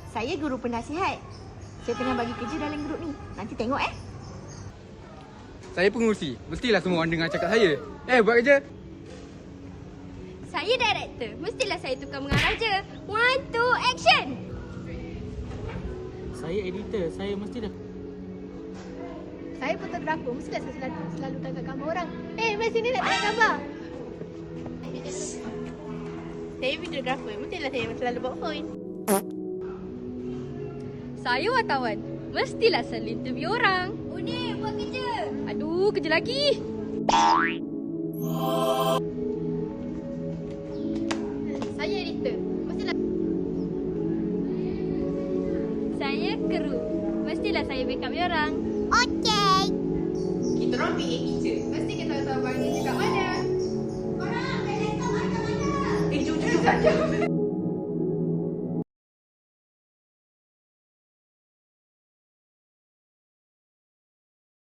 Saya guru penasihat. Saya tengah bagi kerja dalam grup ni. Nanti tengok Saya pengurusi. Mestilah semua orang dengar cakap saya. Buat kerja. Saya director. Mestilah saya tukar mengarah je. 1, 2, action! Saya editor. Saya mestilah. Saya fotografer. Mestilah saya selalu tangkap gambar orang. Mari sini nak tangkap gambar. Saya videografer. Mestilah saya selalu bawa phone. Saya wartawan. Mestilah selalu interview orang. Unik, buat kerja. Aduh, kerja lagi. Saya editor. Mestilah. Saya kru. Mestilah saya backup orang. Okey. Kita orang PA teacher. Mesti kita tahu bagi cakap mana. Korang, director mana? Jom.